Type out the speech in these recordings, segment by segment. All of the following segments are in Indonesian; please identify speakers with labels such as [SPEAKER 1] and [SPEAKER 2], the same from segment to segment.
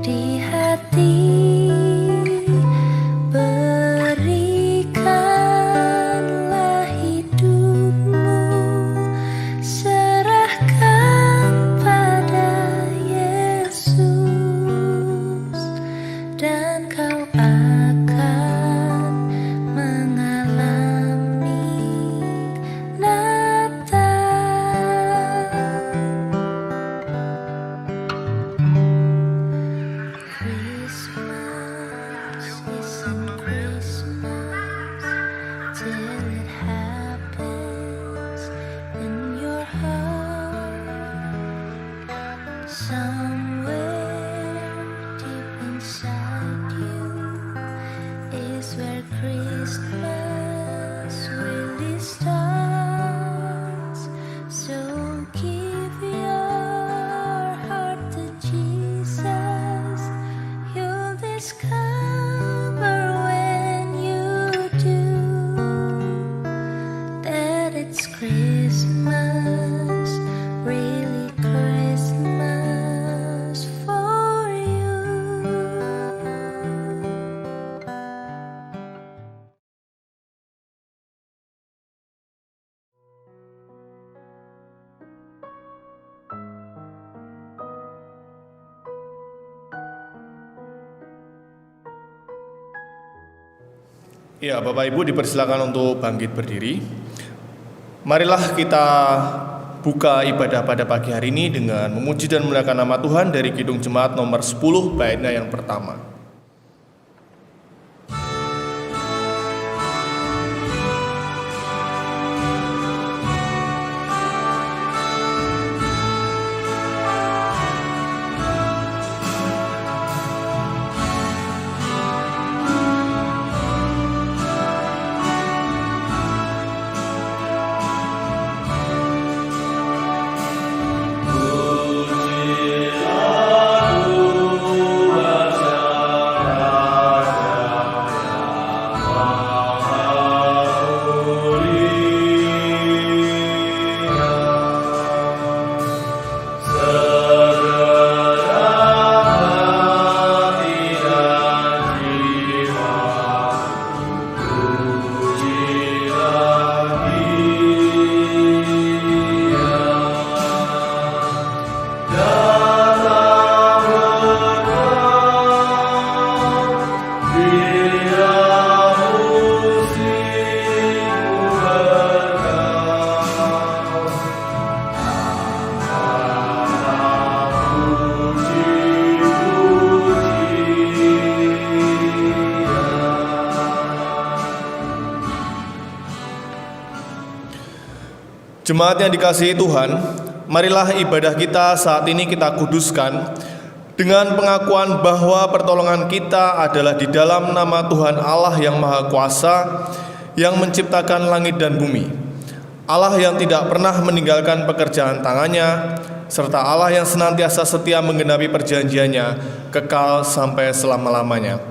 [SPEAKER 1] di hati. Berikanlah hidupmu, serahkan pada Yesus, dan kau akan mengalami Natal. Christmas isn't Christmas till it happens in your heart. Somewhere deep inside you is where Christmas really starts. So give your heart to Jesus. You'll discover when you do that it's Christmas, really Christmas for you.
[SPEAKER 2] Ya, Bapak Ibu dipersilakan untuk bangkit berdiri. Marilah kita buka ibadah pada pagi hari ini dengan memuji dan memuliakan nama Tuhan dari Kidung Jemaat nomor 10 baitnya yang pertama. Jemaat yang dikasihi Tuhan, marilah ibadah kita saat ini kita kuduskan dengan pengakuan bahwa pertolongan kita adalah di dalam nama Tuhan Allah yang Maha Kuasa, yang menciptakan langit dan bumi. Allah yang tidak pernah meninggalkan pekerjaan tangannya, serta Allah yang senantiasa setia menggenapi perjanjiannya, kekal sampai selama-lamanya.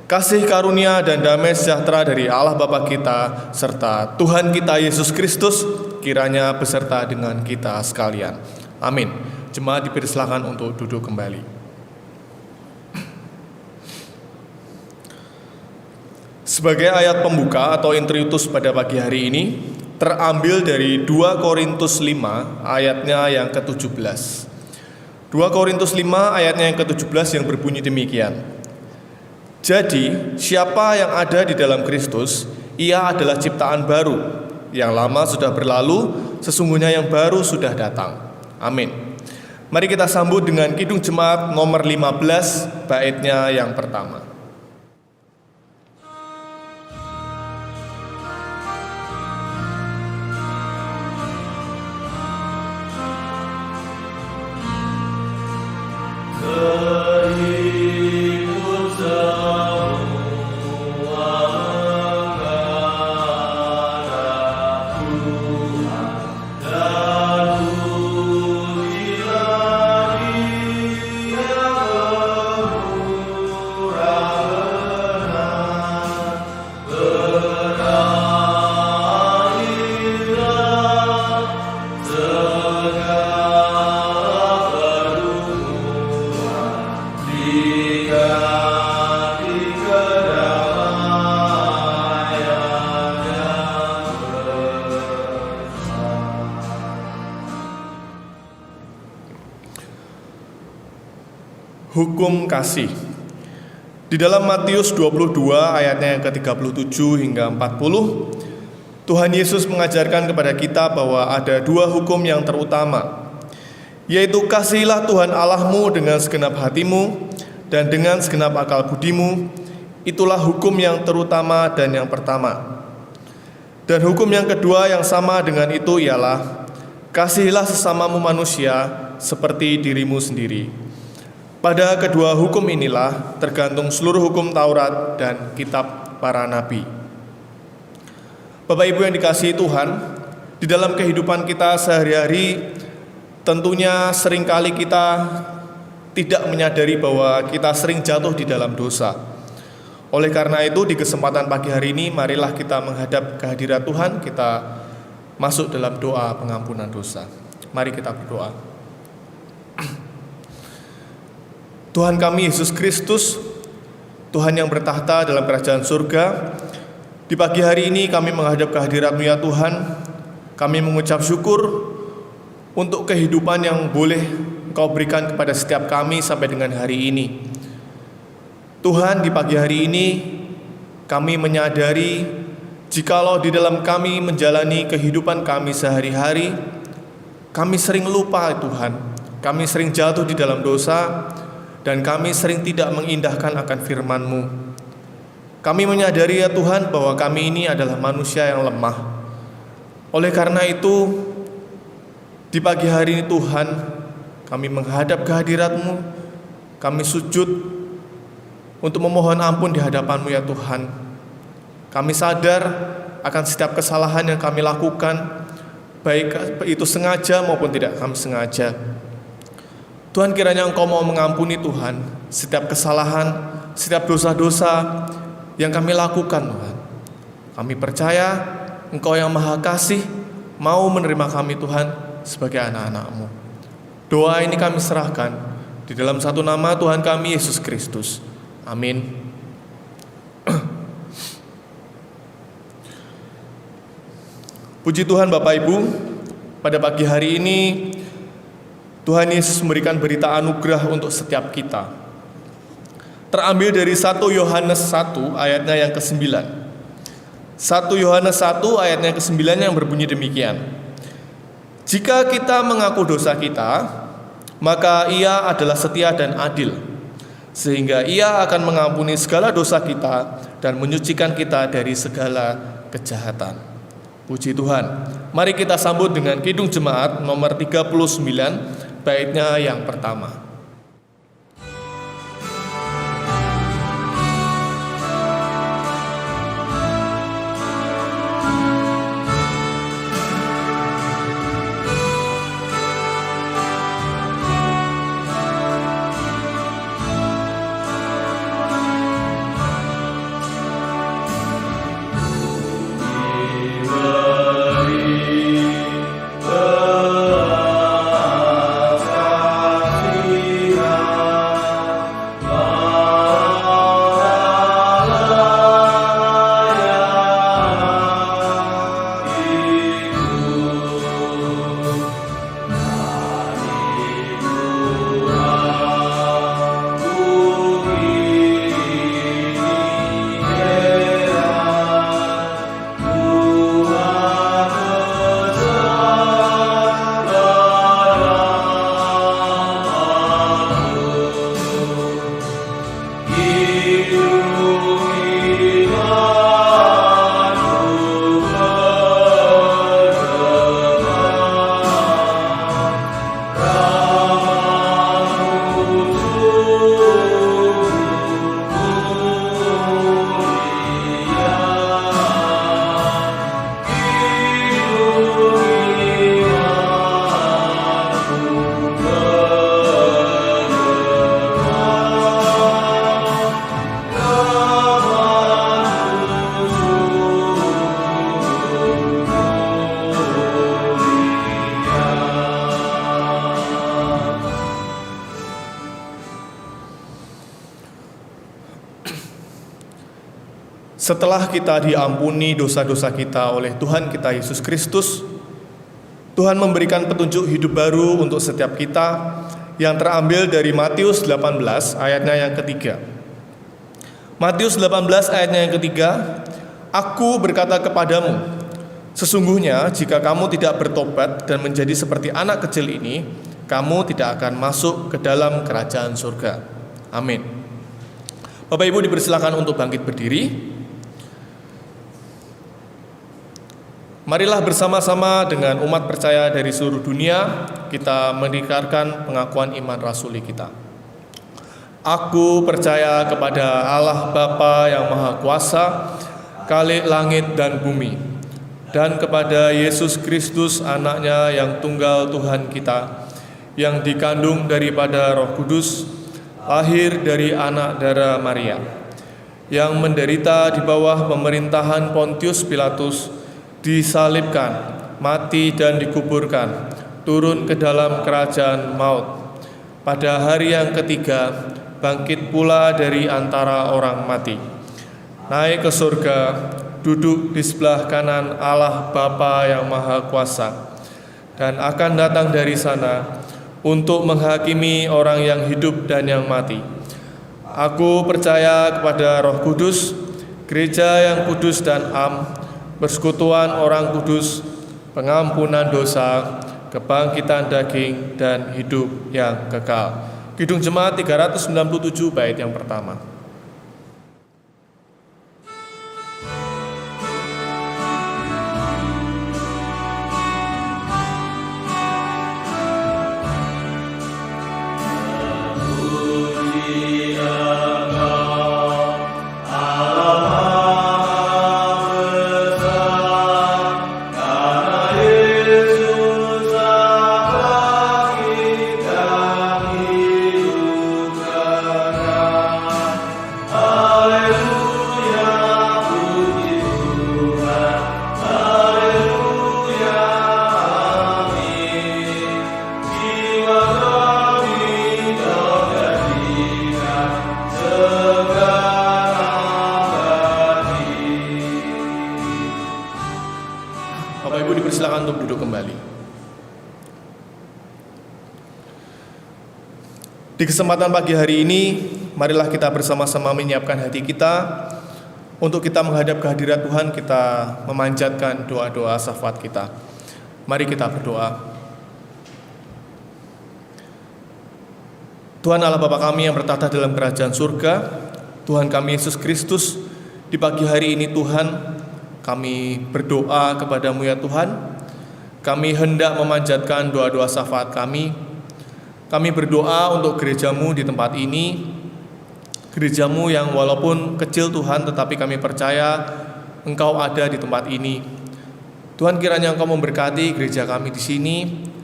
[SPEAKER 2] Kasih karunia dan damai sejahtera dari Allah Bapa kita, serta Tuhan kita Yesus Kristus, kiranya beserta dengan kita sekalian. Amin. Jemaat dipersilakan untuk duduk kembali. Sebagai ayat pembuka atau introitus pada pagi hari ini, terambil dari 2 Korintus 5 ayatnya yang ke-17. 2 Korintus 5 ayatnya yang ke-17 yang berbunyi demikian. Jadi, siapa yang ada di dalam Kristus, ia adalah ciptaan baru. Yang lama sudah berlalu, sesungguhnya yang baru sudah datang. Amin. Mari kita sambut dengan Kidung Jemaat nomor 15, baitnya yang pertama.
[SPEAKER 3] Amen.
[SPEAKER 2] hukum kasih. Di dalam Matius 22 ayatnya yang ke-37 hingga 40, Tuhan Yesus mengajarkan kepada kita bahwa ada dua hukum yang terutama, yaitu kasihilah Tuhan Allahmu dengan segenap hatimu dan dengan segenap akal budimu. Itulah hukum yang terutama dan yang pertama. Dan hukum yang kedua yang sama dengan itu ialah, kasihilah sesamamu manusia seperti dirimu sendiri. Pada kedua hukum inilah tergantung seluruh hukum Taurat dan kitab para nabi. Bapak Ibu yang dikasihi Tuhan, di dalam kehidupan kita sehari-hari, tentunya seringkali kita tidak menyadari bahwa kita sering jatuh di dalam dosa. Oleh karena itu, di kesempatan pagi hari ini, marilah kita menghadap kehadirat Tuhan, kita masuk dalam doa pengampunan dosa. Mari kita berdoa. Tuhan kami Yesus Kristus, Tuhan yang bertahta dalam kerajaan surga, di pagi hari ini kami menghadap kehadirat-Mu ya Tuhan. Kami mengucap syukur untuk kehidupan yang boleh Engkau berikan kepada setiap kami sampai dengan hari ini. Tuhan, di pagi hari ini kami menyadari jikalau di dalam kami menjalani kehidupan kami sehari-hari, kami sering lupa Tuhan, kami sering jatuh di dalam dosa, dan kami sering tidak mengindahkan akan firman-Mu. Kami menyadari ya Tuhan bahwa kami ini adalah manusia yang lemah. Oleh karena itu, di pagi hari ini Tuhan, kami menghadap kehadirat-Mu, kami sujud untuk memohon ampun di hadapan-Mu ya Tuhan. Kami sadar akan setiap kesalahan yang kami lakukan, baik itu sengaja maupun tidak kami sengaja. Tuhan, kiranya Engkau mau mengampuni Tuhan setiap kesalahan, setiap dosa-dosa yang kami lakukan Tuhan. Kami percaya Engkau yang Maha Kasih mau menerima kami Tuhan sebagai anak-anak-Mu. Doa ini kami serahkan di dalam satu nama Tuhan kami Yesus Kristus. Amin. Puji Tuhan Bapak Ibu, pada pagi hari ini Tuhan Yesus memberikan berita anugerah untuk setiap kita. Terambil dari 1 Yohanes 1 ayatnya yang ke-9. 1 Yohanes 1 ayatnya yang ke-9 yang berbunyi demikian. Jika kita mengaku dosa kita, maka Ia adalah setia dan adil, sehingga Ia akan mengampuni segala dosa kita dan menyucikan kita dari segala kejahatan. Puji Tuhan. Mari kita sambut dengan Kidung Jemaat nomor 39, baitnya yang pertama. Setelah kita diampuni dosa-dosa kita oleh Tuhan kita Yesus Kristus, Tuhan memberikan petunjuk hidup baru untuk setiap kita, yang terambil dari Matius 18 ayatnya yang ketiga. Matius 18 ayatnya yang ketiga, Aku berkata kepadamu, sesungguhnya jika kamu tidak bertobat dan menjadi seperti anak kecil ini, kamu tidak akan masuk ke dalam kerajaan surga. Amin. Bapak Ibu dipersilakan untuk bangkit berdiri. Marilah bersama-sama dengan umat percaya dari seluruh dunia kita mengikrarkan pengakuan iman rasuli kita. Aku percaya kepada Allah Bapa yang Maha Kuasa, Khalik langit dan bumi, dan kepada Yesus Kristus anaknya yang tunggal Tuhan kita, yang dikandung daripada Roh Kudus, lahir dari anak darah Maria, yang menderita di bawah pemerintahan Pontius Pilatus, disalibkan, mati dan dikuburkan, turun ke dalam kerajaan maut. Pada hari yang ketiga, bangkit pula dari antara orang mati, naik ke surga, duduk di sebelah kanan Allah Bapa yang Maha Kuasa, dan akan datang dari sana untuk menghakimi orang yang hidup dan yang mati. Aku percaya kepada Roh Kudus, gereja yang kudus dan am, persekutuan orang kudus, pengampunan dosa, kebangkitan daging, dan hidup yang kekal. Kidung Jemaat 397 bait yang pertama. Silakan untuk duduk kembali. Di kesempatan pagi hari ini, marilah kita bersama-sama menyiapkan hati kita untuk kita menghadap kehadirat Tuhan, kita memanjatkan doa-doa syafaat kita. Mari kita berdoa. Tuhan Allah Bapa kami yang bertata dalam kerajaan surga, Tuhan kami Yesus Kristus, di pagi hari ini Tuhan, kami berdoa kepadamu ya Tuhan. Kami hendak memanjatkan doa-doa syafaat kami. Kami berdoa untuk gerejamu di tempat ini, gerejamu yang walaupun kecil Tuhan, tetapi kami percaya Engkau ada di tempat ini. Tuhan, kiranya Engkau memberkati gereja kami di sini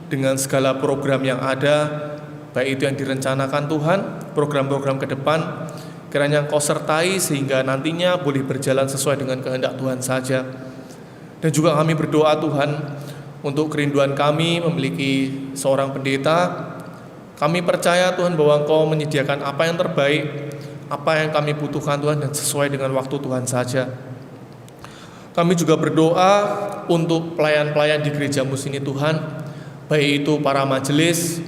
[SPEAKER 2] dengan segala program yang ada, baik itu yang direncanakan Tuhan, program-program ke depan. Kiranya Engkau sertai sehingga nantinya boleh berjalan sesuai dengan kehendak Tuhan saja. Dan juga kami berdoa Tuhan untuk kerinduan kami memiliki seorang pendeta. Kami percaya Tuhan bahwa Engkau menyediakan apa yang terbaik, apa yang kami butuhkan Tuhan, dan sesuai dengan waktu Tuhan saja. Kami juga berdoa untuk pelayan-pelayan di gerejamu sini Tuhan, baik itu para majelis,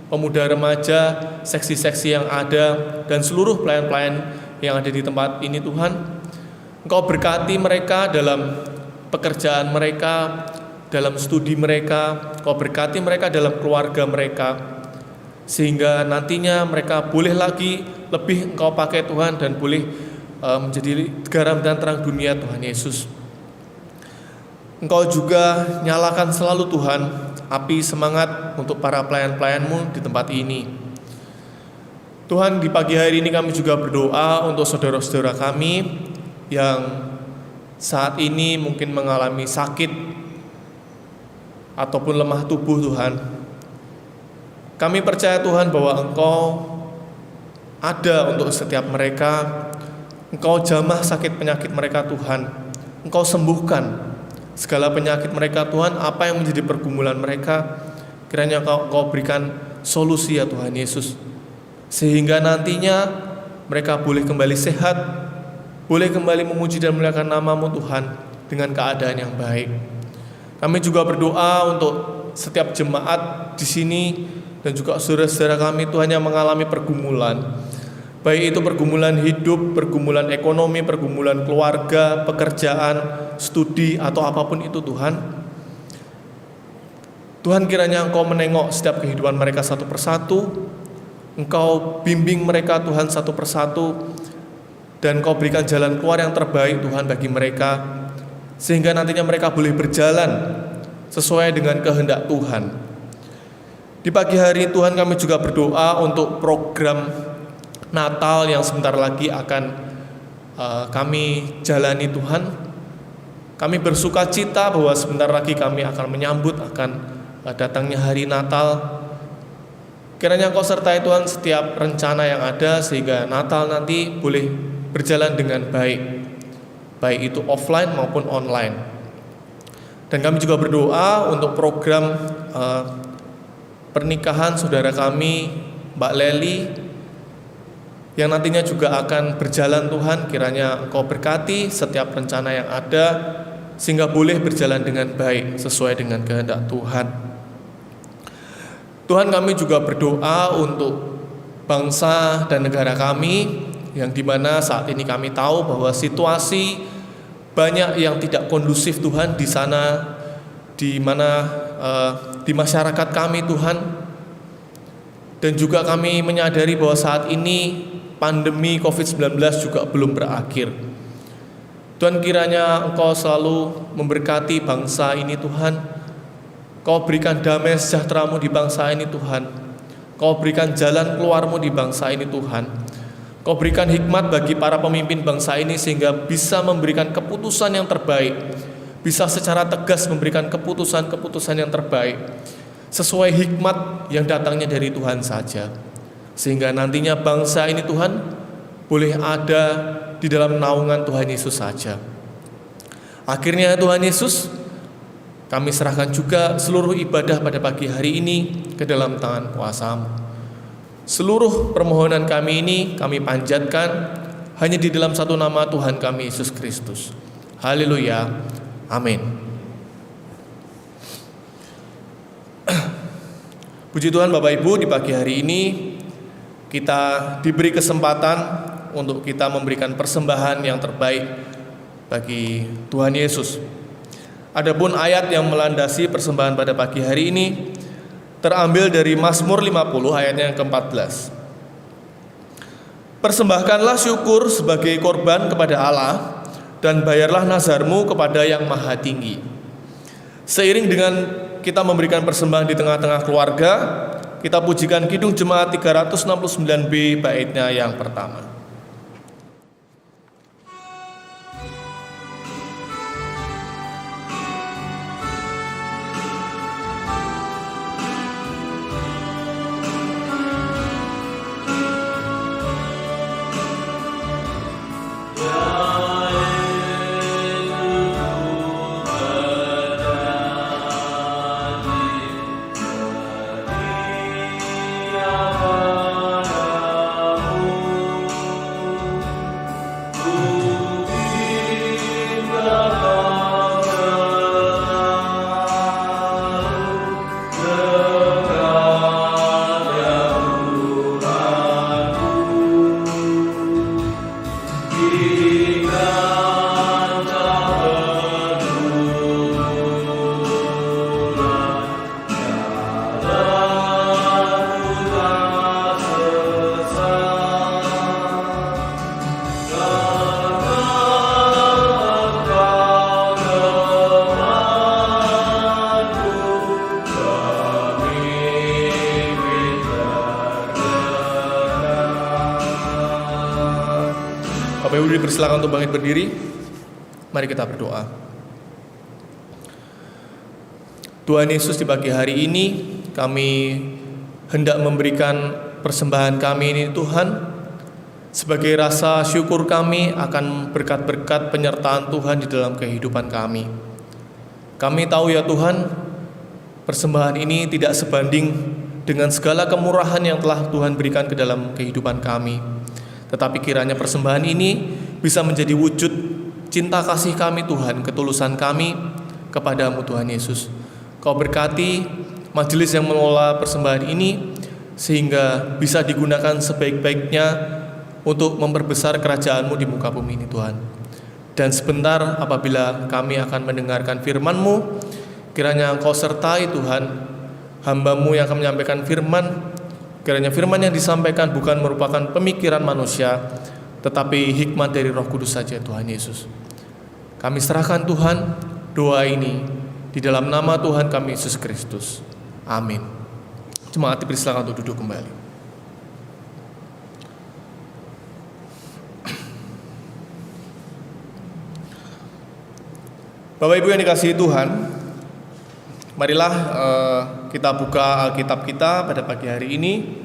[SPEAKER 2] pemuda remaja, seksi-seksi yang ada, dan seluruh pelayan-pelayan yang ada di tempat ini Tuhan. Engkau berkati mereka dalam pekerjaan mereka, dalam studi mereka. Engkau berkati mereka dalam keluarga mereka, sehingga nantinya mereka boleh lagi lebih Engkau pakai Tuhan, dan boleh menjadi garam dan terang dunia Tuhan Yesus. Engkau juga nyalakan selalu Tuhan api semangat untuk para pelayan-pelayan-Mu di tempat ini. Tuhan, di pagi hari ini kami juga berdoa untuk saudara-saudara kami yang saat ini mungkin mengalami sakit ataupun lemah tubuh Tuhan. Kami percaya Tuhan bahwa Engkau ada untuk setiap mereka. Engkau jamah sakit penyakit mereka Tuhan. Engkau sembuhkan segala penyakit mereka Tuhan, apa yang menjadi pergumulan mereka, kiranya Engkau berikan solusi ya Tuhan Yesus, sehingga nantinya mereka boleh kembali sehat, boleh kembali memuji dan memuliakan nama-Mu Tuhan dengan keadaan yang baik. Kami juga berdoa untuk setiap jemaat di sini dan juga saudara-saudara kami Tuhan yang mengalami pergumulan, baik itu pergumulan hidup, pergumulan ekonomi, pergumulan keluarga, pekerjaan, studi, atau apapun itu Tuhan. Tuhan, kiranya Engkau menengok setiap kehidupan mereka satu persatu, Engkau bimbing mereka Tuhan satu persatu, dan Engkau berikan jalan keluar yang terbaik Tuhan bagi mereka, sehingga nantinya mereka boleh berjalan sesuai dengan kehendak Tuhan. Di pagi hari Tuhan, kami juga berdoa untuk program Natal yang sebentar lagi akan kami jalani Tuhan. Kami bersuka cita bahwa sebentar lagi kami akan menyambut akan datangnya hari Natal. Kiranya Engkau sertai Tuhan setiap rencana yang ada, sehingga Natal nanti boleh berjalan dengan baik, baik itu offline maupun online. Dan kami juga berdoa untuk program pernikahan saudara kami Mbak Leli, yang nantinya juga akan berjalan Tuhan. Kiranya Engkau berkati setiap rencana yang ada, sehingga boleh berjalan dengan baik sesuai dengan kehendak Tuhan. Tuhan, kami juga berdoa untuk bangsa dan negara kami, yang dimana saat ini kami tahu bahwa situasi banyak yang tidak kondusif Tuhan di sana, di mana di masyarakat kami Tuhan. Dan juga kami menyadari bahwa saat ini pandemi COVID-19 juga belum berakhir. Tuhan, kiranya Engkau selalu memberkati bangsa ini Tuhan. Kau berikan damai sejahtera-Mu di bangsa ini Tuhan. Kau berikan jalan keluar-Mu di bangsa ini Tuhan. Kau berikan hikmat bagi para pemimpin bangsa ini, sehingga bisa memberikan keputusan yang terbaik, bisa secara tegas memberikan keputusan-keputusan yang terbaik, sesuai hikmat yang datangnya dari Tuhan saja, sehingga nantinya bangsa ini Tuhan boleh ada di dalam naungan Tuhan Yesus saja. Akhirnya Tuhan Yesus, kami serahkan juga seluruh ibadah pada pagi hari ini ke dalam tangan kuasa-Mu. Seluruh permohonan kami ini kami panjatkan hanya di dalam satu nama Tuhan kami, Yesus Kristus. Haleluya. Amin. Puji Tuhan Bapak Ibu, di pagi hari ini kita diberi kesempatan untuk kita memberikan persembahan yang terbaik bagi Tuhan Yesus. Adapun ayat yang melandasi persembahan pada pagi hari ini terambil dari Mazmur 50 ayatnya yang ke-14. Persembahkanlah syukur sebagai korban kepada Allah, dan bayarlah nazarmu kepada Yang Maha Tinggi. Seiring dengan kita memberikan persembahan di tengah-tengah keluarga, kita pujikan Kidung Jemaat 369B baitnya yang pertama. Bapak Ibu dipersilakan untuk bangkit berdiri. Mari kita berdoa. Tuhan Yesus, di pagi hari ini kami hendak memberikan persembahan kami ini Tuhan, sebagai rasa syukur kami akan berkat-berkat penyertaan Tuhan di dalam kehidupan kami. Kami tahu ya Tuhan, persembahan ini tidak sebanding dengan segala kemurahan yang telah Tuhan berikan ke dalam kehidupan kami. Tetapi kiranya persembahan ini bisa menjadi wujud cinta kasih kami Tuhan, ketulusan kami kepadamu Tuhan Yesus. Kau berkati majelis yang mengelola persembahan ini, sehingga bisa digunakan sebaik-baiknya untuk memperbesar kerajaan-Mu di muka bumi ini Tuhan. Dan sebentar apabila kami akan mendengarkan firman-Mu, kiranya Engkau sertai Tuhan hamba-Mu yang akan menyampaikan firman. Kiranya firman yang disampaikan bukan merupakan pemikiran manusia, tetapi hikmat dari Roh Kudus saja Tuhan Yesus. Kami serahkan Tuhan doa ini di dalam nama Tuhan kami Yesus Kristus. Amin. Jemaat dipersilakan untuk duduk kembali. Bapak Ibu yang dikasihi Tuhan, marilah kita buka Alkitab kita pada pagi hari ini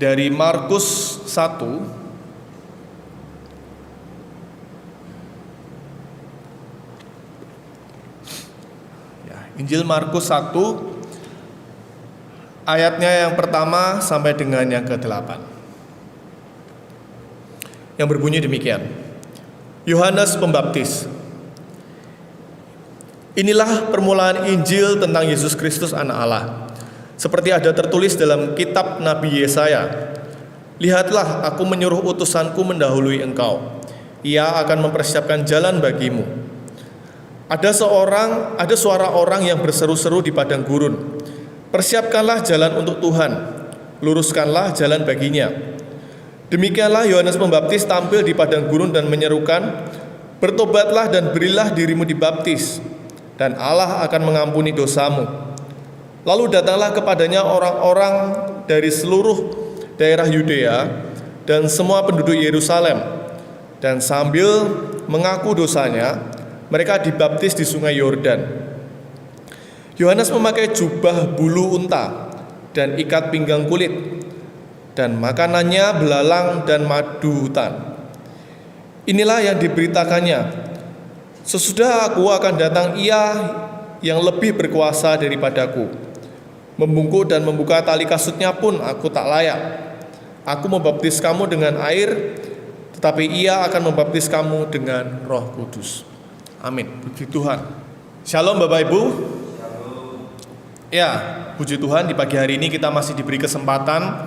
[SPEAKER 2] dari Markus 1 ya, Injil Markus 1 ayatnya yang pertama sampai dengan yang ke-8 yang berbunyi demikian. Yohanes Pembaptis. Inilah permulaan Injil tentang Yesus Kristus Anak Allah. Seperti ada tertulis dalam kitab Nabi Yesaya. Lihatlah, aku menyuruh utusanku mendahului engkau. Ia akan mempersiapkan jalan bagimu. Ada suara orang yang berseru-seru di padang gurun. Persiapkanlah jalan untuk Tuhan. Luruskanlah jalan baginya. Demikianlah Yohanes Pembaptis tampil di padang gurun dan menyerukan, bertobatlah dan berilah dirimu dibaptis, dan Allah akan mengampuni dosamu. Lalu datanglah kepadanya orang-orang dari seluruh daerah Yudea dan semua penduduk Yerusalem, dan sambil mengaku dosanya, mereka dibaptis di sungai Yordan. Yohanes memakai jubah bulu unta dan ikat pinggang kulit, dan makanannya belalang dan madu hutan. Inilah yang diberitakannya, sesudah aku akan datang Ia yang lebih berkuasa daripadaku. Membungkuk dan membuka tali kasutnya pun aku tak layak. Aku membaptis kamu dengan air, tetapi Ia akan membaptis kamu dengan Roh Kudus. Amin. Puji Tuhan. Shalom Bapak Ibu. Ya, puji Tuhan di pagi hari ini kita masih diberi kesempatan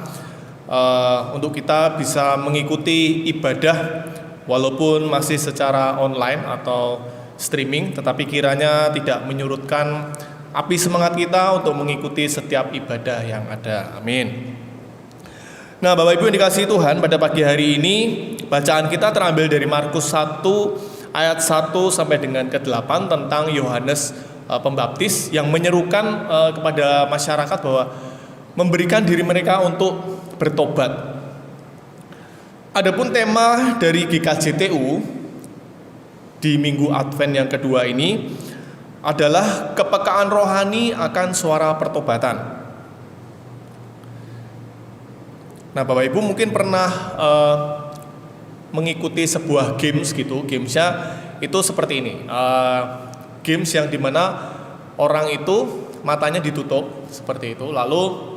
[SPEAKER 2] untuk kita bisa mengikuti ibadah walaupun masih secara online atau streaming, tetapi kiranya tidak menyurutkan api semangat kita untuk mengikuti setiap ibadah yang ada. Amin. Nah, Bapak Ibu yang dikasihi Tuhan, pada pagi hari ini bacaan kita terambil dari Markus 1 ayat 1 sampai dengan ke-8 tentang Yohanes Pembaptis yang menyerukan kepada masyarakat bahwa memberikan diri mereka untuk bertobat. Adapun tema dari GKJTU di Minggu Advent yang kedua ini adalah kepekaan rohani akan suara pertobatan. Nah, Bapak Ibu mungkin pernah mengikuti sebuah games gitu. Gamesnya itu seperti ini. Games yang dimana orang itu matanya ditutup seperti itu, lalu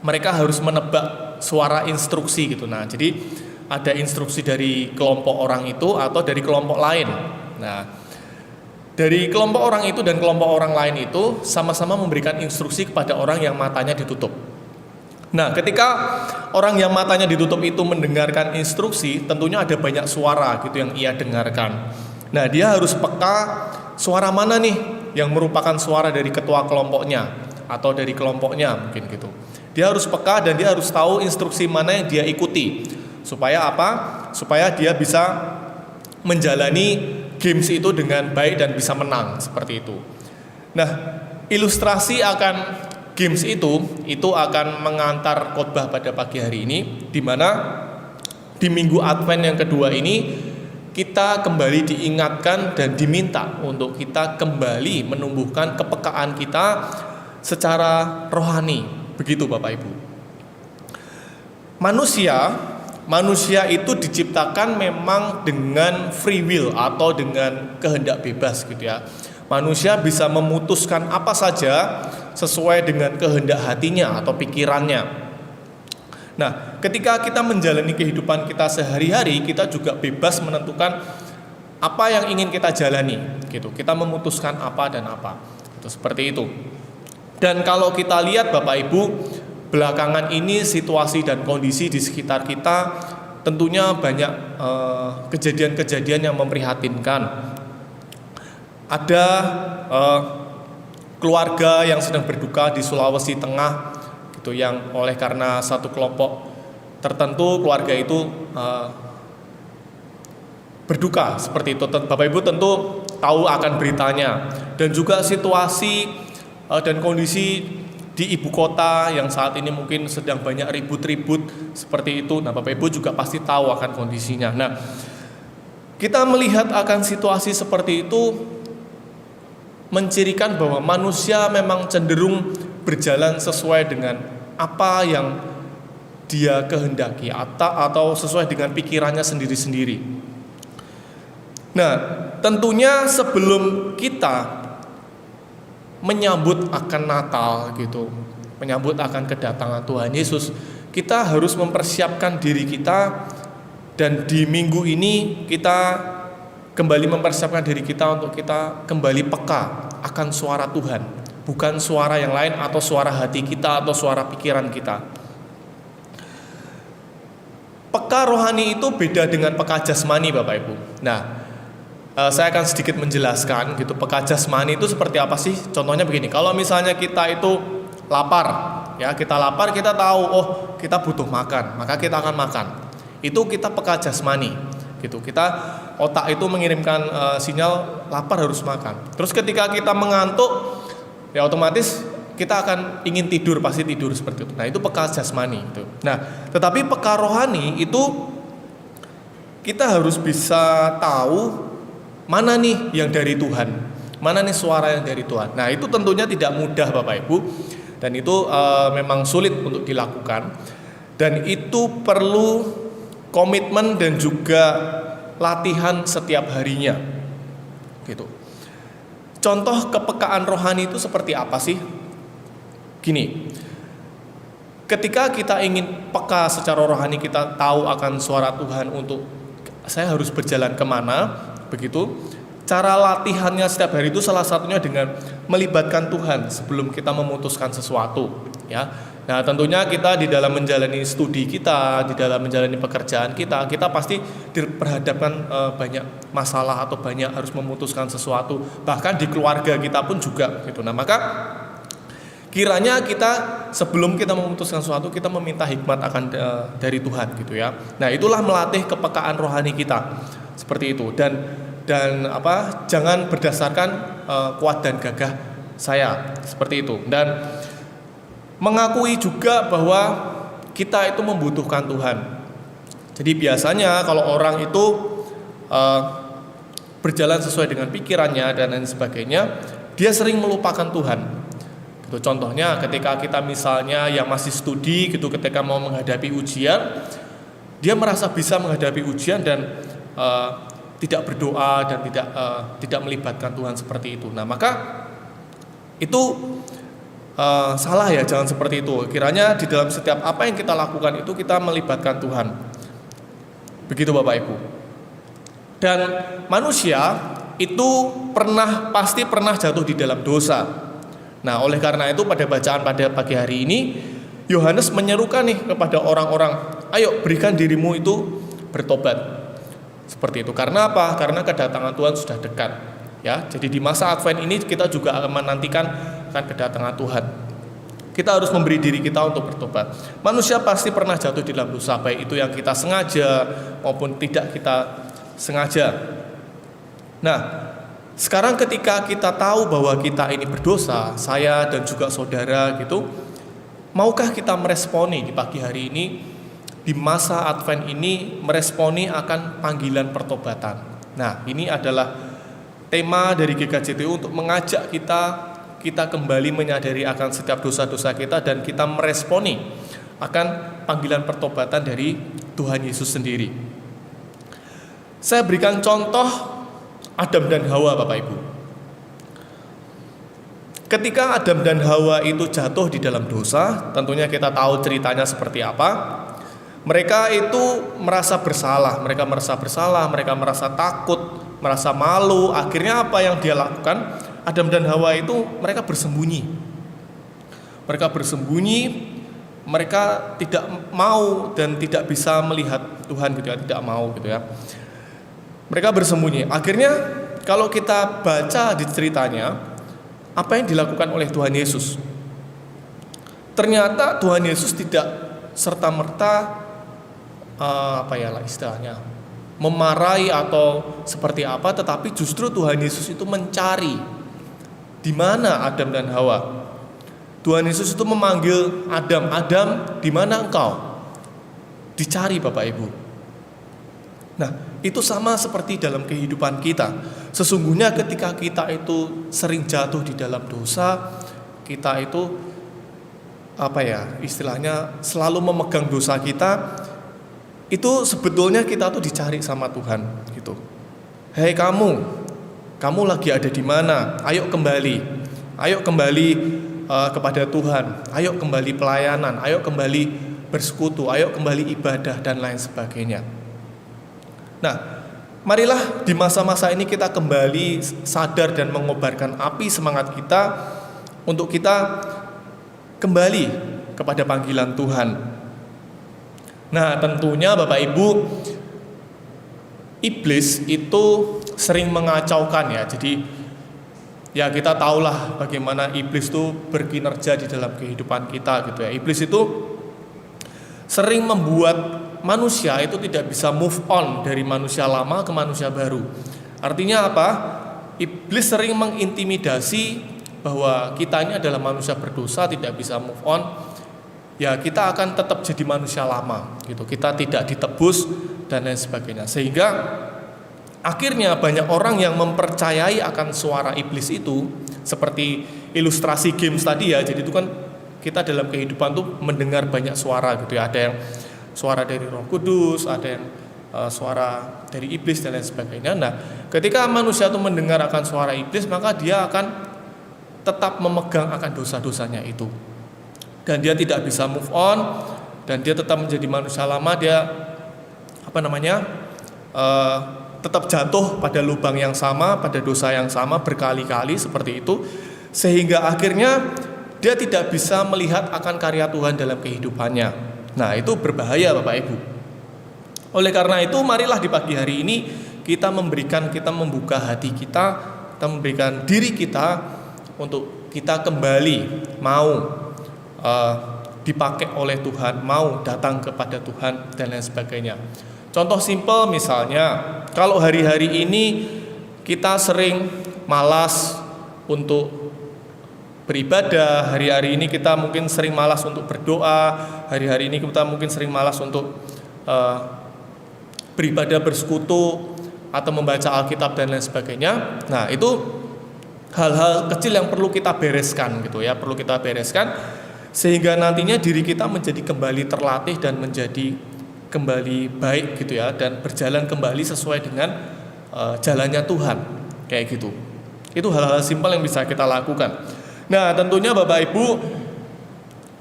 [SPEAKER 2] mereka harus menebak suara instruksi gitu. Nah, jadi ada instruksi dari kelompok orang itu atau dari kelompok lain. Nah, dari kelompok orang itu dan kelompok orang lain itu sama-sama memberikan instruksi kepada orang yang matanya ditutup. Nah, ketika orang yang matanya ditutup itu mendengarkan instruksi, tentunya ada banyak suara gitu yang ia dengarkan. Nah, dia harus peka suara mana nih yang merupakan suara dari ketua kelompoknya atau dari kelompoknya mungkin gitu. Dia harus peka dan dia harus tahu instruksi mana yang dia ikuti. Supaya apa? Supaya dia bisa menjalani games itu dengan baik dan bisa menang seperti itu. Nah, ilustrasi akan games itu akan mengantar khotbah pada pagi hari ini, di mana di Minggu Advent yang kedua ini kita kembali diingatkan dan diminta untuk kita kembali menumbuhkan kepekaan kita secara rohani. Begitu Bapak Ibu. Manusia itu diciptakan memang dengan free will atau dengan kehendak bebas gitu ya. Manusia bisa memutuskan apa saja sesuai dengan kehendak hatinya atau pikirannya. Nah, ketika kita menjalani kehidupan kita sehari-hari, kita juga bebas menentukan apa yang ingin kita jalani gitu. Kita memutuskan apa dan apa. Itu seperti itu. Dan kalau kita lihat Bapak Ibu, belakangan ini situasi dan kondisi di sekitar kita tentunya banyak kejadian-kejadian yang memprihatinkan. Ada keluarga yang sedang berduka di Sulawesi Tengah gitu, yang oleh karena satu kelompok tertentu keluarga itu berduka seperti itu. Bapak Ibu tentu tahu akan beritanya, dan juga situasi dan kondisi di ibu kota yang saat ini mungkin sedang banyak ribut-ribut seperti itu. Nah, Bapak Ibu juga pasti tahu akan kondisinya. Nah, kita melihat akan situasi seperti itu mencirikan bahwa manusia memang cenderung berjalan sesuai dengan apa yang dia kehendaki atau sesuai dengan pikirannya sendiri-sendiri. Nah, tentunya sebelum kita menyambut akan Natal gitu, menyambut akan kedatangan Tuhan Yesus, kita harus mempersiapkan diri kita, dan di minggu ini kita kembali mempersiapkan diri kita untuk kita kembali peka akan suara Tuhan, bukan suara yang lain atau suara hati kita atau suara pikiran kita. Peka rohani itu beda dengan peka jasmani, Bapak Ibu. Nah, saya akan sedikit menjelaskan gitu, peka jasmani itu seperti apa sih? Contohnya begini, kalau misalnya kita itu lapar, ya kita lapar, kita tahu oh kita butuh makan, maka kita akan makan. Itu kita peka jasmani gitu. Kita otak itu mengirimkan sinyal lapar harus makan. Terus ketika kita mengantuk, ya otomatis kita akan ingin tidur, pasti tidur seperti itu. Nah, itu peka jasmani itu. Nah, tetapi peka rohani itu kita harus bisa tahu mana nih yang dari Tuhan, mana nih suara yang dari Tuhan. Nah, itu tentunya tidak mudah, Bapak Ibu, dan itu memang sulit untuk dilakukan, dan itu perlu komitmen dan juga latihan setiap harinya gitu. Contoh kepekaan rohani itu seperti apa sih? Gini, ketika kita ingin peka secara rohani, kita tahu akan suara Tuhan untuk saya harus berjalan kemana, begitu. Cara latihannya setiap hari itu salah satunya dengan melibatkan Tuhan sebelum kita memutuskan sesuatu, ya. Nah, tentunya kita di dalam menjalani studi kita, di dalam menjalani pekerjaan kita pasti diperhadapkan banyak masalah atau banyak harus memutuskan sesuatu. Bahkan di keluarga kita pun juga gitu. Nah, maka kiranya kita sebelum kita memutuskan sesuatu, kita meminta hikmat akan dari Tuhan gitu ya. Nah, itulah melatih kepekaan rohani kita. Seperti itu. Dan jangan berdasarkan kuat dan gagah saya, seperti itu. Dan mengakui juga bahwa kita itu membutuhkan Tuhan. Jadi biasanya kalau orang itu berjalan sesuai dengan pikirannya dan lain sebagainya, dia sering melupakan Tuhan. Gitu. Contohnya ketika kita misalnya yang masih studi gitu, ketika mau menghadapi ujian, dia merasa bisa menghadapi ujian dan tidak berdoa dan tidak melibatkan Tuhan seperti itu. Nah, maka itu salah ya, jangan seperti itu. Kiranya di dalam setiap apa yang kita lakukan itu kita melibatkan Tuhan. Begitu Bapak Ibu. Dan manusia itu pasti pernah jatuh di dalam dosa. Nah, oleh karena itu pada bacaan pada pagi hari ini Yohanes menyerukan nih kepada orang-orang, ayo berikan dirimu itu bertobat. Seperti itu. Karena apa? Karena kedatangan Tuhan sudah dekat. Ya, jadi di masa Advent ini kita juga akan menantikan akan kedatangan Tuhan. Kita harus memberi diri kita untuk bertobat. Manusia pasti pernah jatuh di dalam dosa, baik itu yang kita sengaja maupun tidak kita sengaja. Nah, sekarang ketika kita tahu bahwa kita ini berdosa, saya dan juga saudara gitu, maukah kita meresponi di pagi hari ini, di masa Advent ini, meresponi akan panggilan pertobatan? Nah, ini adalah tema dari GKJTU untuk mengajak kita kembali menyadari akan setiap dosa-dosa kita dan kita meresponi akan panggilan pertobatan dari Tuhan Yesus sendiri. Saya berikan contoh Adam dan Hawa, Bapak Ibu. Ketika Adam dan Hawa itu jatuh di dalam dosa, tentunya kita tahu ceritanya seperti apa. Mereka itu merasa bersalah, mereka merasa takut, merasa malu. Akhirnya apa yang dia lakukan? Adam dan Hawa itu mereka bersembunyi. Mereka tidak mau dan tidak bisa melihat Tuhan gitu ya, tidak mau gitu ya. Mereka bersembunyi. Akhirnya kalau kita baca di ceritanya, apa yang dilakukan oleh Tuhan Yesus? Ternyata Tuhan Yesus tidak serta-merta istilahnya memarahi atau seperti apa, tetapi justru Tuhan Yesus itu mencari di mana Adam dan Hawa. Tuhan Yesus itu memanggil Adam, Adam, di mana engkau? Dicari Bapak Ibu. Nah, itu sama seperti dalam kehidupan kita. Sesungguhnya ketika kita itu sering jatuh di dalam dosa, kita itu istilahnya selalu memegang dosa kita, itu sebetulnya kita tuh dicari sama Tuhan gitu. Hei kamu lagi ada di mana? Ayo kembali kepada Tuhan, ayo kembali pelayanan, ayo kembali bersekutu, ayo kembali ibadah dan lain sebagainya. Nah, marilah di masa-masa ini kita kembali sadar dan mengobarkan api semangat kita untuk kita kembali kepada panggilan Tuhan. Nah, tentunya Bapak Ibu, iblis itu sering mengacaukan ya. Jadi ya kita tahulah bagaimana iblis itu berkinerja di dalam kehidupan kita gitu ya. Iblis itu sering membuat manusia itu tidak bisa move on dari manusia lama ke manusia baru. Artinya apa? Iblis sering mengintimidasi bahwa kita ini adalah manusia berdosa, tidak bisa move on. Ya kita akan tetap jadi manusia lama gitu. Kita tidak ditebus dan lain sebagainya. Sehingga akhirnya banyak orang yang mempercayai akan suara iblis itu, seperti ilustrasi games tadi ya. Jadi itu kan kita dalam kehidupan tuh mendengar banyak suara gitu ya. Ada yang suara dari Roh Kudus, ada yang suara dari iblis dan lain sebagainya. Nah, ketika manusia itu mendengar akan suara iblis, maka dia akan tetap memegang akan dosa-dosanya itu. Dan dia tidak bisa move on, dan dia tetap menjadi manusia lama. Dia tetap jatuh pada lubang yang sama, pada dosa yang sama berkali-kali seperti itu, sehingga akhirnya dia tidak bisa melihat akan karya Tuhan dalam kehidupannya. Nah, itu berbahaya Bapak Ibu. Oleh karena itu, marilah di pagi hari ini kita membuka hati kita memberikan diri kita untuk kita kembali mau dipakai oleh Tuhan, mau datang kepada Tuhan dan lain sebagainya. Contoh simpel misalnya, kalau hari-hari ini kita sering malas untuk beribadah, hari-hari ini kita mungkin sering malas untuk berdoa, hari-hari ini kita mungkin sering malas untuk beribadah bersekutu atau membaca Alkitab dan lain sebagainya. Nah, itu hal-hal kecil yang perlu kita bereskan gitu ya, perlu kita bereskan sehingga nantinya diri kita menjadi kembali terlatih dan menjadi kembali baik gitu ya, dan berjalan kembali sesuai dengan jalannya Tuhan kayak gitu. Itu hal-hal simpel yang bisa kita lakukan. Nah, tentunya Bapak Ibu,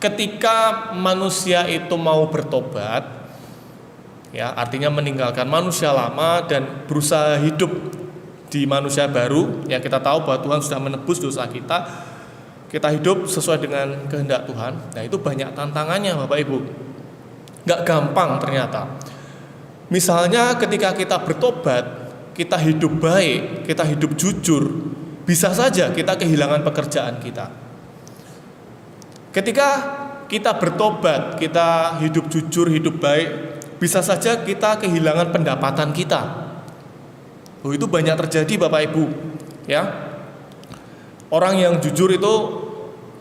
[SPEAKER 2] ketika manusia itu mau bertobat, ya artinya meninggalkan manusia lama dan berusaha hidup di manusia baru, ya kita tahu bahwa Tuhan sudah menebus dosa kita. Kita hidup sesuai dengan kehendak Tuhan. Nah, itu banyak tantangannya Bapak Ibu. Gak gampang ternyata. Misalnya ketika kita bertobat, kita hidup baik, kita hidup jujur, bisa saja kita kehilangan pekerjaan kita. Ketika kita bertobat, kita hidup jujur, hidup baik, bisa saja kita kehilangan pendapatan kita. Oh, itu banyak terjadi Bapak Ibu, ya. Orang yang jujur itu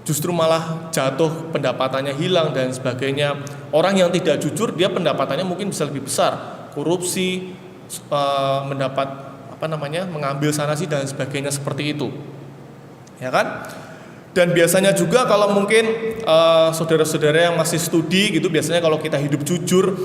[SPEAKER 2] justru malah jatuh, pendapatannya hilang dan sebagainya. Orang yang tidak jujur, dia pendapatannya mungkin bisa lebih besar, korupsi, mendapat mengambil sanasi dan sebagainya seperti itu, ya kan? Dan biasanya juga kalau mungkin saudara-saudara yang masih studi gitu, biasanya kalau kita hidup jujur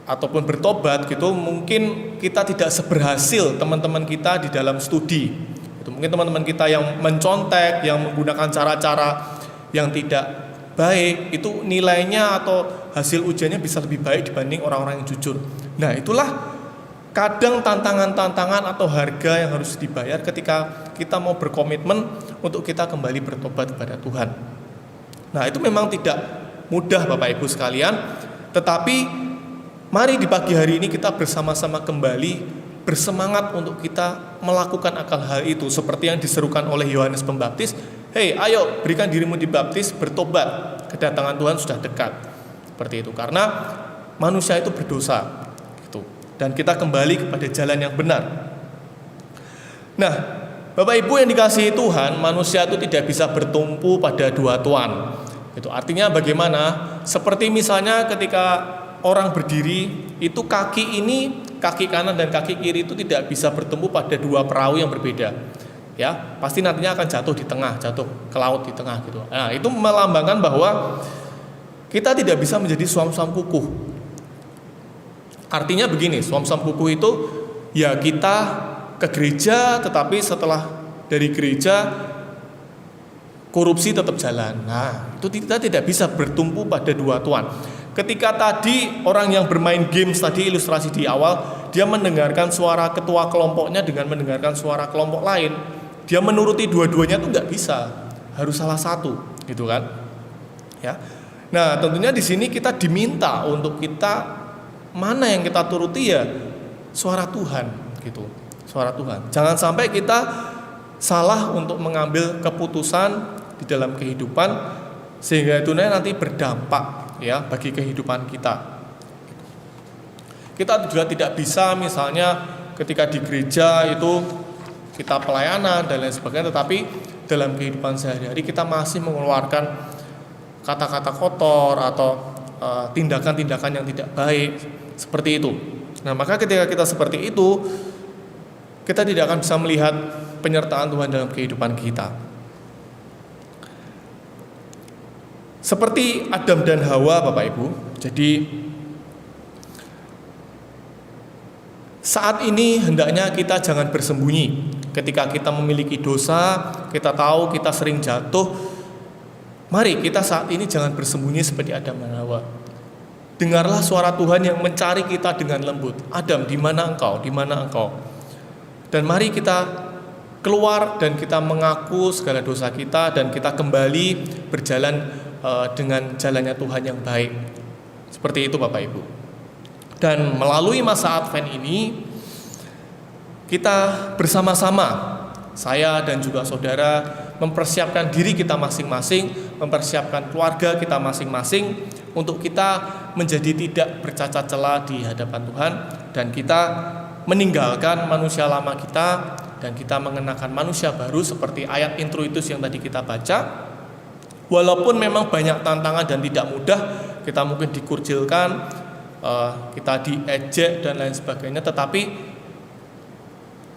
[SPEAKER 2] ataupun bertobat gitu, mungkin kita tidak seberhasil teman-teman kita di dalam studi. Itu mungkin teman-teman kita yang mencontek, yang menggunakan cara-cara yang tidak baik, itu nilainya atau hasil ujiannya bisa lebih baik dibanding orang-orang yang jujur. Nah, itulah kadang tantangan-tantangan atau harga yang harus dibayar ketika kita mau berkomitmen untuk kita kembali bertobat kepada Tuhan. Nah, itu memang tidak mudah Bapak Ibu sekalian, tetapi mari di pagi hari ini kita bersama-sama kembali bersemangat untuk kita melakukan akan hal itu seperti yang diserukan oleh Yohanes Pembaptis. Hei, ayo berikan dirimu dibaptis, bertobat, kedatangan Tuhan sudah dekat. Seperti itu, karena manusia itu berdosa gitu. Dan kita kembali kepada jalan yang benar. Nah, Bapak Ibu yang dikasihi Tuhan, manusia itu tidak bisa bertumpu pada dua tuan. Itu artinya bagaimana? Seperti misalnya ketika orang berdiri, itu kaki kanan dan kaki kiri itu tidak bisa bertumpu pada dua perahu yang berbeda. Ya, pasti nantinya akan jatuh di tengah, jatuh ke laut di tengah gitu. Nah, itu melambangkan bahwa kita tidak bisa menjadi suam-suam kukuh. Artinya begini, suam-suam kukuh itu ya kita ke gereja, tetapi setelah dari gereja korupsi tetap jalan. Nah, itu kita tidak bisa bertumpu pada dua tuan. Ketika tadi orang yang bermain games tadi ilustrasi di awal, dia mendengarkan suara ketua kelompoknya dengan mendengarkan suara kelompok lain, dia menuruti dua-duanya itu nggak bisa, harus salah satu, gitu kan? Ya. Nah, tentunya di sini kita diminta untuk kita mana yang kita turuti ya suara Tuhan, gitu, suara Tuhan. Jangan sampai kita salah untuk mengambil keputusan di dalam kehidupan sehingga itu nanti berdampak ya bagi kehidupan kita. Kita juga tidak bisa misalnya ketika di gereja itu kita pelayanan dan lain sebagainya, tetapi dalam kehidupan sehari-hari kita masih mengeluarkan kata-kata kotor atau tindakan-tindakan yang tidak baik seperti itu. Nah, maka ketika kita seperti itu, kita tidak akan bisa melihat penyertaan Tuhan dalam kehidupan kita. Seperti Adam dan Hawa Bapak Ibu. Jadi saat ini hendaknya kita jangan bersembunyi. Ketika kita memiliki dosa, kita tahu kita sering jatuh, mari kita saat ini jangan bersembunyi seperti Adam dan Hawa. Dengarlah suara Tuhan yang mencari kita dengan lembut. Adam, di mana engkau? Di mana engkau? Dan mari kita keluar dan kita mengaku segala dosa kita dan kita kembali berjalan dengan jalannya Tuhan yang baik. Seperti itu Bapak Ibu. Dan melalui masa Advent ini kita bersama-sama, saya dan juga saudara, mempersiapkan diri kita masing-masing, mempersiapkan keluarga kita masing-masing untuk kita menjadi tidak bercacat celah di hadapan Tuhan, dan kita meninggalkan manusia lama kita dan kita mengenakan manusia baru seperti ayat introitus yang tadi kita baca. Walaupun memang banyak tantangan dan tidak mudah, kita mungkin dikurcilkan, kita diejek dan lain sebagainya, tetapi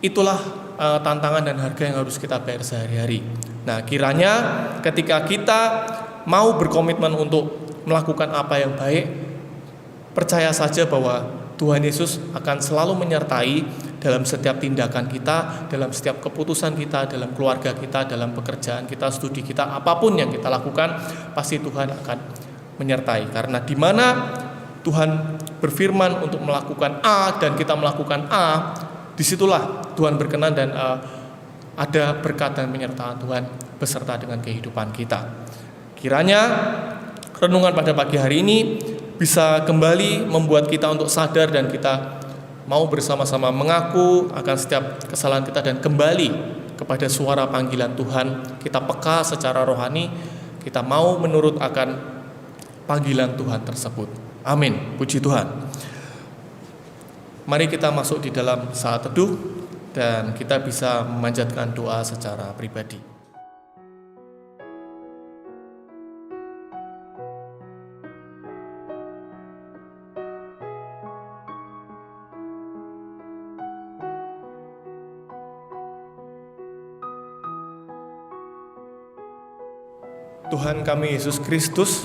[SPEAKER 2] itulah tantangan dan harga yang harus kita bayar sehari-hari. Nah, kiranya ketika kita mau berkomitmen untuk melakukan apa yang baik, percaya saja bahwa Tuhan Yesus akan selalu menyertai dalam setiap tindakan kita, dalam setiap keputusan kita, dalam keluarga kita, dalam pekerjaan kita, studi kita, apapun yang kita lakukan, pasti Tuhan akan menyertai. Karena di mana Tuhan berfirman untuk melakukan A dan kita melakukan A, disitulah Tuhan berkenan dan ada berkat dan penyertaan Tuhan beserta dengan kehidupan kita. Kiranya renungan pada pagi hari ini bisa kembali membuat kita untuk sadar dan kita mau bersama-sama mengaku akan setiap kesalahan kita dan kembali kepada suara panggilan Tuhan. Kita peka secara rohani, kita mau menurut akan panggilan Tuhan tersebut. Amin. Puji Tuhan. Mari kita masuk di dalam saat teduh dan kita bisa memanjatkan doa secara pribadi. Tuhan kami Yesus Kristus,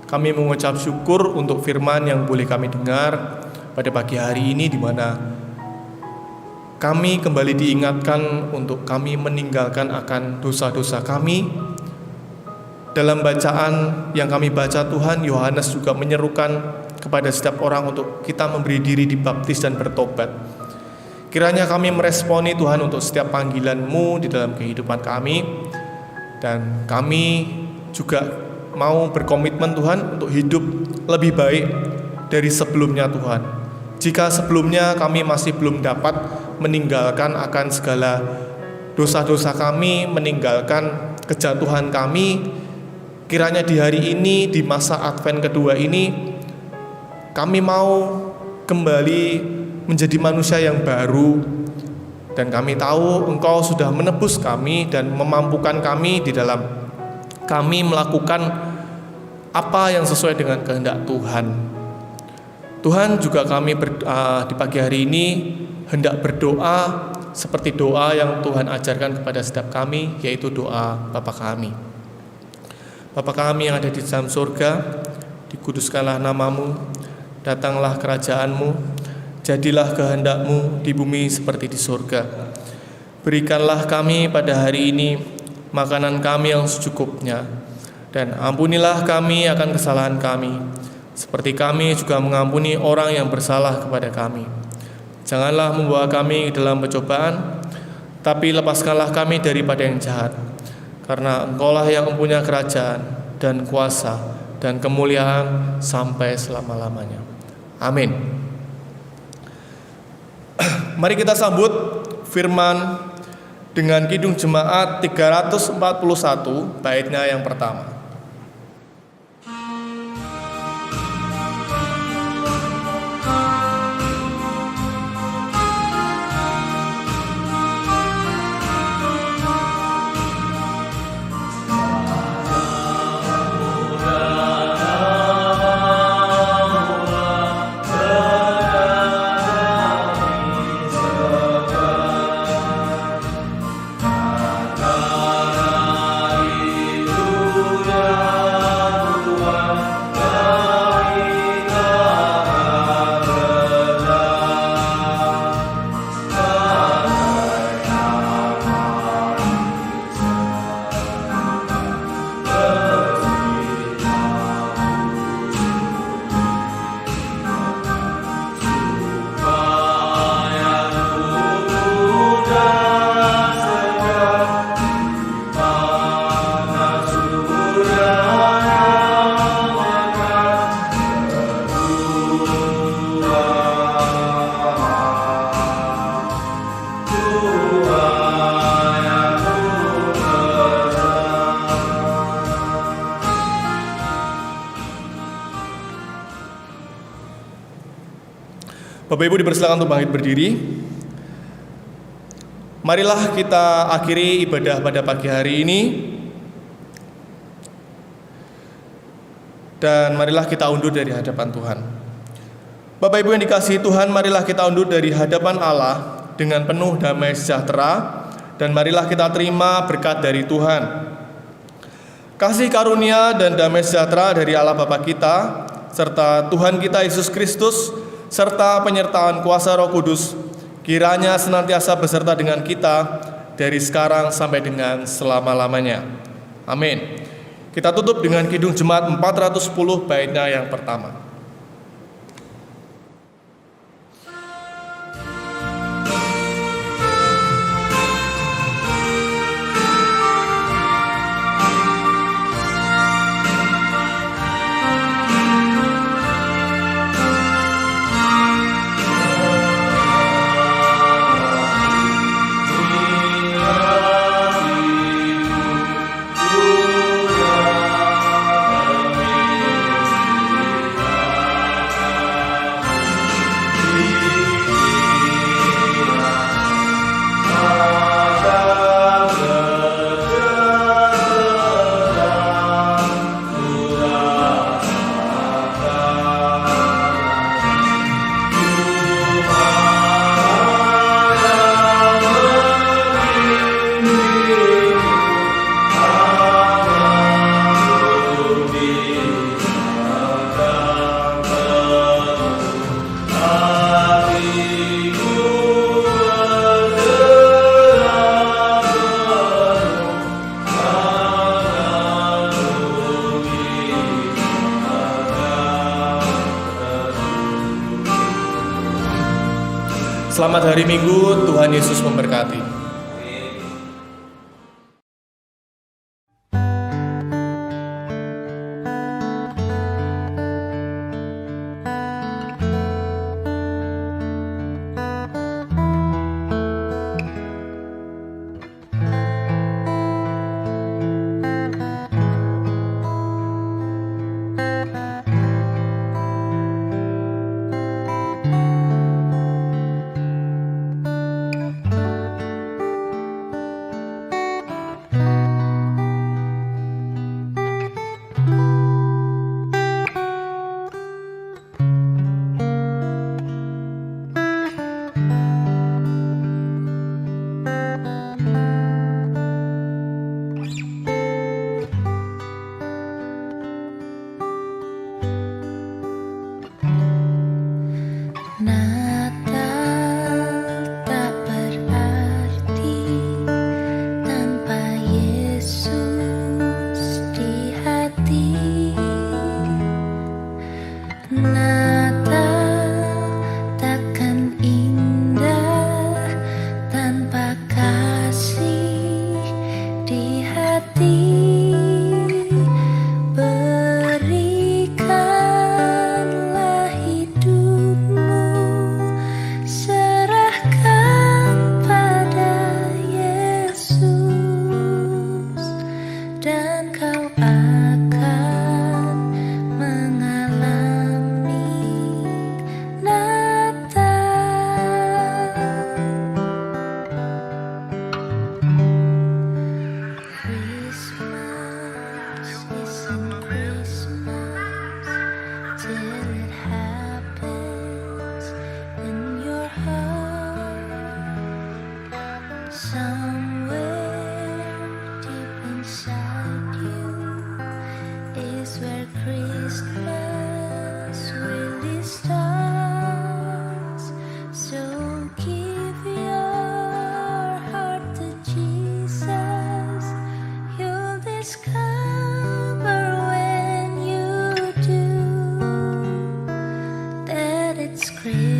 [SPEAKER 2] kami mengucap syukur untuk firman yang boleh kami dengar pada pagi hari ini, di mana kami kembali diingatkan untuk kami meninggalkan akan dosa-dosa kami. Dalam bacaan yang kami baca Tuhan, Yohanes juga menyerukan kepada setiap orang untuk kita memberi diri dibaptis dan bertobat. Kiranya kami meresponi Tuhan untuk setiap panggilan-Mu di dalam kehidupan kami, dan kami juga mau berkomitmen Tuhan untuk hidup lebih baik dari sebelumnya Tuhan. Jika sebelumnya kami masih belum dapat meninggalkan akan segala dosa-dosa kami, meninggalkan kejatuhan kami, kiranya di hari ini, di masa Advent kedua ini, kami mau kembali menjadi manusia yang baru. Dan kami tahu Engkau sudah menebus kami dan memampukan kami di dalam kami melakukan apa yang sesuai dengan kehendak Tuhan. Tuhan juga kami di pagi hari ini hendak berdoa seperti doa yang Tuhan ajarkan kepada setiap kami, yaitu doa Bapa kami. Bapa kami yang ada di dalam surga, dikuduskanlah namamu, datanglah kerajaanmu, jadilah kehendak-Mu di bumi seperti di surga. Berikanlah kami pada hari ini makanan kami yang secukupnya, dan ampunilah kami akan kesalahan kami, seperti kami juga mengampuni orang yang bersalah kepada kami. Janganlah membawa kami ke dalam pencobaan, tapi lepaskanlah kami daripada yang jahat. Karena Engkau-lah yang mempunyai kerajaan dan kuasa dan kemuliaan sampai selama-lamanya. Amin. Mari kita sambut firman dengan Kidung Jemaat 341 baitnya yang pertama. Bapak Ibu dipersilakan untuk bangkit berdiri. Marilah kita akhiri ibadah pada pagi hari ini. Dan marilah kita undur dari hadapan Tuhan. Bapak Ibu yang dikasihi Tuhan, marilah kita undur dari hadapan Allah dengan penuh damai sejahtera. Dan marilah kita terima berkat dari Tuhan. Kasih karunia dan damai sejahtera dari Allah Bapa kita, serta Tuhan kita Yesus Kristus, serta penyertaan kuasa Roh Kudus, kiranya senantiasa beserta dengan kita dari sekarang sampai dengan selama-lamanya. Amin. Kita tutup dengan Kidung Jemaat 410 baitnya yang pertama. Selamat hari Minggu, Tuhan Yesus memberkati.
[SPEAKER 1] really